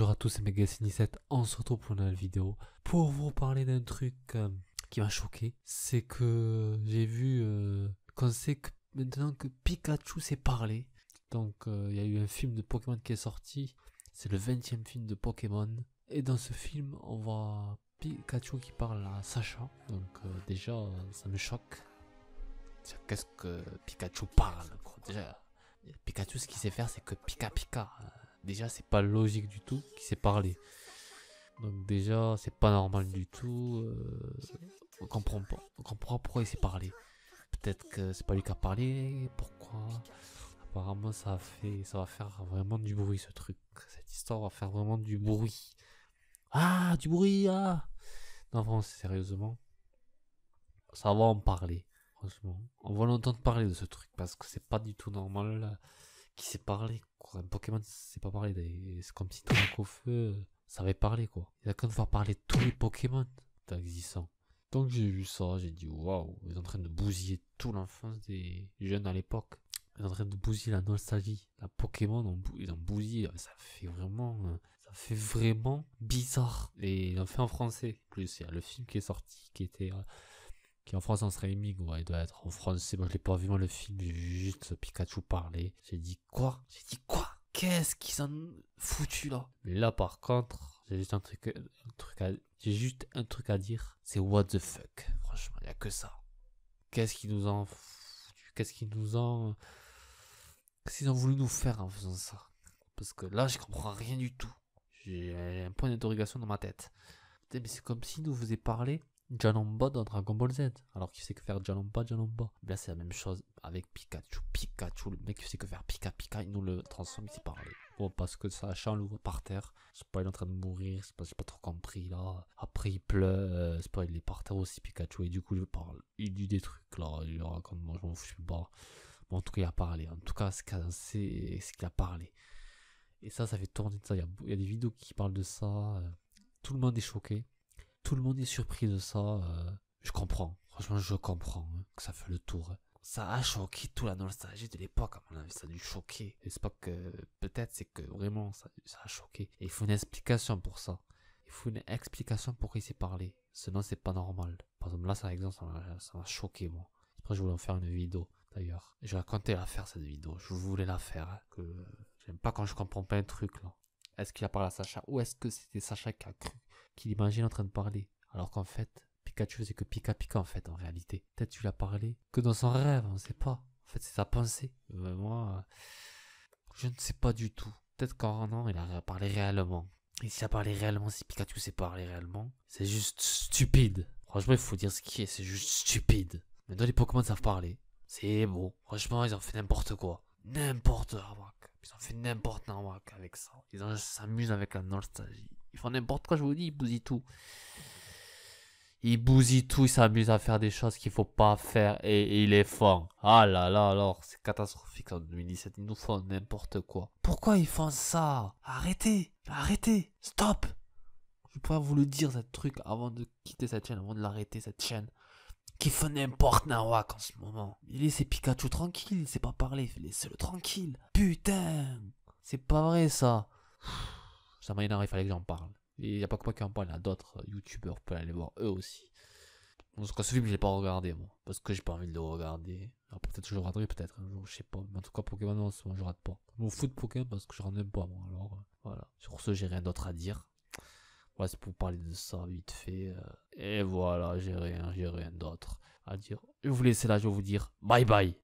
Bonjour à tous, c'est Megasini7. On se retrouve pour une nouvelle vidéo pour vous parler d'un truc qui m'a choqué. C'est que j'ai vu qu'on sait que maintenant que Pikachu sait parler. Donc il y a eu un film de Pokémon qui est sorti. C'est le 20e film de Pokémon. Et dans ce film, on voit Pikachu qui parle à Sacha. Donc déjà, ça me choque. Qu'est-ce que Pikachu parle, quoi. Déjà, Pikachu, ce qu'il sait faire, c'est que Pika Pika. Déjà, c'est pas logique du tout qu'il sait parler. Donc déjà, c'est pas normal du tout. On comprend pas. On comprend pas pourquoi il sait parler. Peut-être que c'est pas lui qui a parlé. Pourquoi? Apparemment, ça va faire vraiment du bruit, ce truc. Cette histoire va faire vraiment du bruit. Ah, du bruit, ah. Non, vraiment, sérieusement, ça va en parler. Franchement, on va l'entendre parler de ce truc parce que c'est pas du tout normal qui sait parler. Un Pokémon, c'est pas parler. C'est comme si Dracofeu savait parler, quoi. Il a qu'à faire parler tous les Pokémon existants. Donc j'ai vu ça, j'ai dit waouh, ils sont en train de bousiller toute l'enfance des jeunes à l'époque. Ils sont en train de bousiller la nostalgie. La Pokémon, ils ont bousillé. Ça fait vraiment bizarre. Et ils l'ont fait en français. En plus, il y a le film qui est sorti, qui en France en streaming, ouais, il doit être en français. Moi je l'ai pas vu, moi le film, j'ai vu juste Pikachu parler. J'ai dit quoi? Qu'est-ce qu'ils ont foutu là? Mais là par contre, j'ai juste un truc à dire, c'est what the fuck. Franchement, il y a que ça. Qu'est-ce qu'ils nous ont foutu? Qu'est-ce qu'ils ont voulu nous faire en faisant ça? Parce que là, je comprends rien du tout. J'ai un point d'interrogation dans ma tête. Mais c'est comme s'ils nous faisaient parler Janomba dans Dragon Ball Z, alors qu'il sait que faire Janomba. Là c'est la même chose avec Pikachu, le mec qui sait que faire Pika Pika, il nous le transforme, il sait parler. Bon, parce que Sacha on le voit par terre, c'est pas, il est en train de mourir, c'est pas, j'ai pas trop compris là. Après il pleure, c'est pas, il est par terre aussi Pikachu, et du coup il dit des trucs là, il raconte, moi je m'en fous, je sais pas. Bon, en tout cas il a parlé, en tout cas c'est qu'il a parlé. Et ça fait tourner de ça, il y a des vidéos qui parlent de ça, tout le monde est choqué. Tout le monde est surpris de ça. Je comprends. Franchement, je comprends que ça fait le tour. Ça a choqué toute la nostalgie de l'époque. À mon avis, ça a dû choquer. Et c'est pas que... Peut-être c'est que vraiment, ça a choqué. Et il faut une explication pour ça. Il faut une explication pourquoi il s'est parlé. Sinon, c'est pas normal. Par exemple, là, par exemple, ça m'a choqué, moi. Après, je voulais en faire une vidéo, d'ailleurs. Je racontais la faire, cette vidéo. Je voulais la faire. Que j'aime pas quand je comprends pas un truc, là. Est-ce qu'il a parlé à Sacha? Ou est-ce que c'était Sacha qui a cru qu'il imagine en train de parler? Alors qu'en fait, Pikachu c'est que Pika Pika en fait, en réalité. Peut-être tu lui as parlé que dans son rêve, on ne sait pas. En fait, c'est sa pensée. Moi, je ne sais pas du tout. Peut-être qu'en un an, il a parlé réellement. Et s'il a parlé réellement, si Pikachu sait parler réellement, c'est juste stupide. Franchement, il faut dire ce qui est, c'est juste stupide. Maintenant, les Pokémon savent parler. C'est beau. Franchement, ils ont fait n'importe quoi. N'importe quoi. Ils ont fait n'importe quoi avec ça. Ils s'amusent avec la nostalgie. Ils font n'importe quoi, je vous dis, ils bousillent tout. Ils s'amusent à faire des choses qu'il faut pas faire et ils les font. Ah là là, alors, c'est catastrophique en 2017, ils nous font n'importe quoi. Pourquoi ils font ça? Arrêtez, stop. Je pourrais vous le dire, ce truc, avant de quitter cette chaîne, avant de l'arrêter, cette chaîne. Qui fait n'importe quoi en ce moment. Il laisse Pikachu tranquille, il sait pas parler, laissez-le tranquille. Putain, c'est pas vrai ça. Ça m'a énervé, il fallait que j'en parle. Et il n'y a pas que moi qui en parle, il y a d'autres youtubeurs, vous pouvez aller voir eux aussi. En tout cas, ce film, je l'ai pas regardé, moi. Parce que j'ai pas envie de le regarder. Alors, peut-être que je le regarderai, peut-être un jour, je sais pas. Mais en tout cas, Pokémon, non, moi, je rate pas. Je m'en fous de Pokémon parce que je n'en aime pas, moi. Alors, voilà. Sur ce, j'ai rien d'autre à dire. Voilà, c'est pour parler de ça vite fait. Et voilà, j'ai rien d'autre à dire. Je vais vous laisser là, je vais vous dire bye bye.